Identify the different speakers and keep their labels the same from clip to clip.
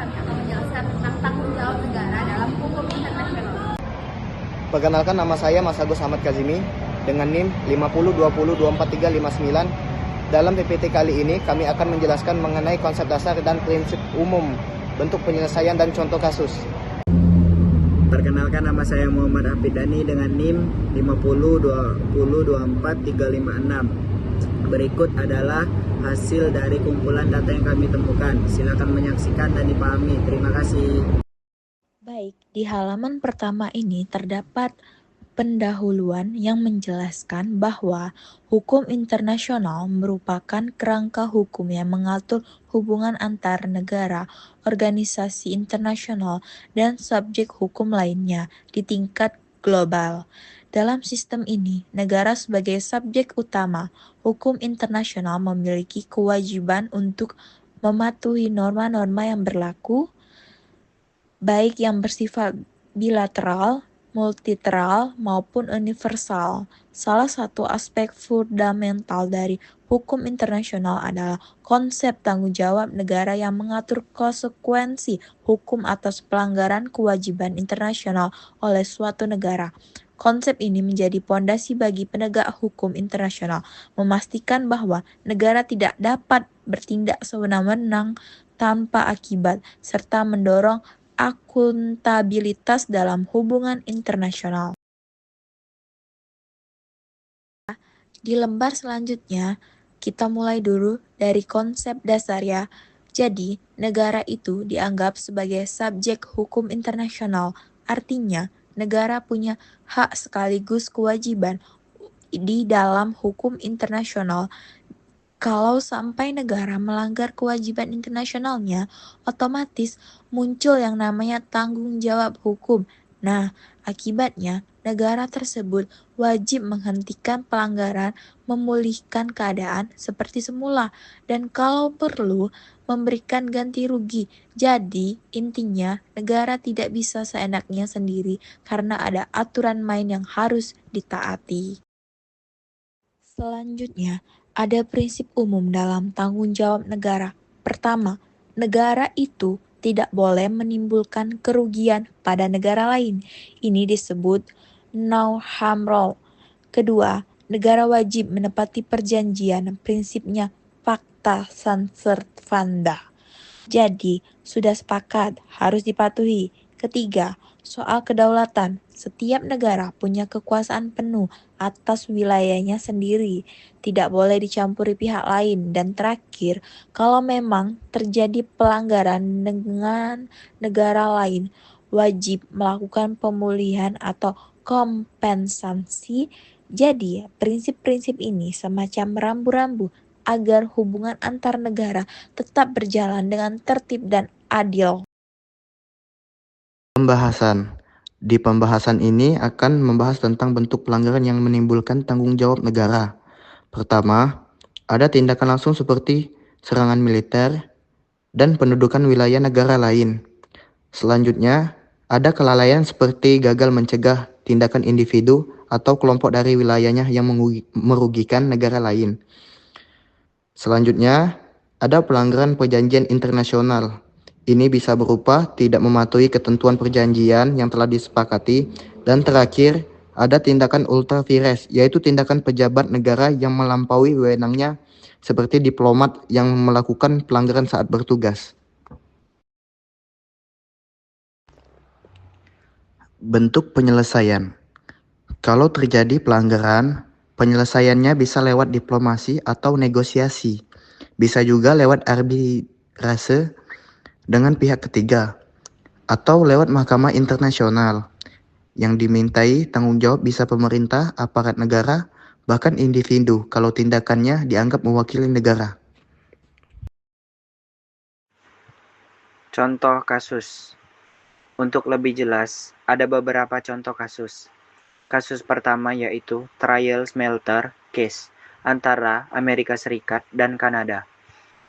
Speaker 1: kami akan menjelaskan tentang tanggung jawab negara dalam hukum internasional.
Speaker 2: Perkenalkan, nama saya Mas Agus Ahmad Kazimi dengan NIM 50202439. Dalam PPT kali ini kami akan menjelaskan mengenai konsep dasar dan prinsip umum, bentuk penyelesaian dan contoh kasus.
Speaker 3: Perkenalkan, nama saya Muhammad Hafid Dhani dengan NIM 50202436. Berikut adalah hasil dari kumpulan data yang kami temukan. Silakan menyaksikan dan dipahami. Terima kasih.
Speaker 4: Baik, di halaman pertama ini terdapat pendahuluan yang menjelaskan bahwa hukum internasional merupakan kerangka hukum yang mengatur hubungan antar negara, organisasi internasional, dan subjek hukum lainnya di tingkat global. Dalam sistem ini, negara sebagai subjek utama hukum internasional memiliki kewajiban untuk mematuhi norma-norma yang berlaku, baik yang bersifat bilateral, multilateral, maupun universal. Salah satu aspek fundamental dari hukum internasional adalah konsep tanggung jawab negara yang mengatur konsekuensi hukum atas pelanggaran kewajiban internasional oleh suatu negara. Konsep ini menjadi pondasi bagi penegak hukum internasional, memastikan bahwa negara tidak dapat bertindak sewenang-wenang tanpa akibat, serta mendorong akuntabilitas dalam hubungan internasional. Di lembar selanjutnya, kita mulai dulu dari konsep dasar ya. Jadi, negara itu dianggap sebagai subjek hukum internasional. Artinya, negara punya hak sekaligus kewajiban di dalam hukum internasional. Kalau sampai negara melanggar kewajiban internasionalnya, otomatis muncul yang namanya tanggung jawab hukum. Nah, akibatnya negara tersebut wajib menghentikan pelanggaran, memulihkan keadaan seperti semula, dan kalau perlu memberikan ganti rugi. Jadi, intinya negara tidak bisa seenaknya sendiri karena ada aturan main yang harus ditaati. Selanjutnya, ada prinsip umum dalam tanggung jawab negara. Pertama, negara itu tidak boleh menimbulkan kerugian pada negara lain. Ini disebut no harm rule. Kedua, negara wajib menepati perjanjian, prinsipnya pacta sunt servanda. Jadi, sudah sepakat, harus dipatuhi. Ketiga, soal kedaulatan. Setiap negara punya kekuasaan penuh atas wilayahnya sendiri, tidak boleh dicampuri pihak lain. Dan terakhir, kalau memang terjadi pelanggaran dengan negara lain, wajib melakukan pemulihan atau kompensasi. Jadi, prinsip-prinsip ini semacam rambu-rambu agar hubungan antar negara tetap berjalan dengan tertib dan adil.
Speaker 2: Pembahasan. Di pembahasan ini akan membahas tentang bentuk pelanggaran yang menimbulkan tanggung jawab negara. Pertama, ada tindakan langsung seperti serangan militer dan pendudukan wilayah negara lain. Selanjutnya, ada kelalaian seperti gagal mencegah tindakan individu atau kelompok dari wilayahnya yang merugikan negara lain. Selanjutnya, ada pelanggaran perjanjian internasional. Ini bisa berupa tidak mematuhi ketentuan perjanjian yang telah disepakati. Dan terakhir, ada tindakan ultra vires, yaitu tindakan pejabat negara yang melampaui wewenangnya seperti diplomat yang melakukan pelanggaran saat bertugas. Bentuk penyelesaian. Kalau terjadi pelanggaran, penyelesaiannya bisa lewat diplomasi atau negosiasi. Bisa juga lewat arbitrase dengan pihak ketiga, atau lewat mahkamah internasional. Yang dimintai tanggung jawab bisa pemerintah, aparat negara, bahkan individu kalau tindakannya dianggap mewakili negara.
Speaker 3: Contoh kasus. Untuk lebih jelas, ada beberapa contoh kasus. Kasus pertama yaitu Trial Smelter Case antara Amerika Serikat dan Kanada.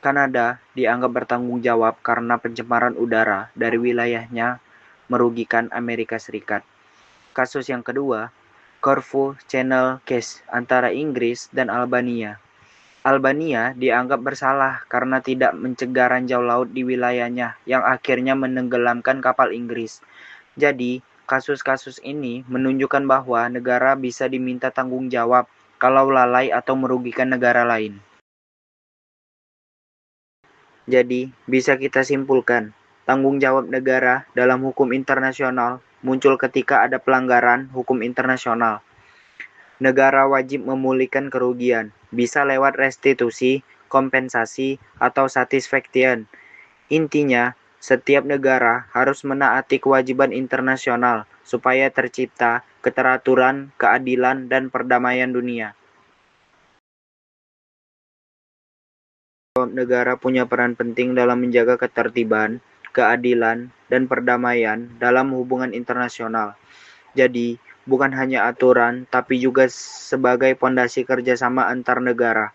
Speaker 3: Kanada dianggap bertanggung jawab karena pencemaran udara dari wilayahnya merugikan Amerika Serikat. Kasus yang kedua, Corfu Channel Case antara Inggris dan Albania. Albania dianggap bersalah karena tidak mencegah ranjau laut di wilayahnya yang akhirnya menenggelamkan kapal Inggris. Jadi, kasus-kasus ini menunjukkan bahwa negara bisa diminta tanggung jawab kalau lalai atau merugikan negara lain. Jadi, bisa kita simpulkan, tanggung jawab negara dalam hukum internasional muncul ketika ada pelanggaran hukum internasional. Negara wajib memulihkan kerugian, bisa lewat restitusi, kompensasi, atau satisfaction. Intinya, setiap negara harus menaati kewajiban internasional supaya tercipta keteraturan, keadilan, dan perdamaian dunia. Negara punya peran penting dalam menjaga ketertiban, keadilan, dan perdamaian dalam hubungan internasional. Jadi, bukan hanya aturan, tapi juga sebagai pondasi kerjasama antar negara.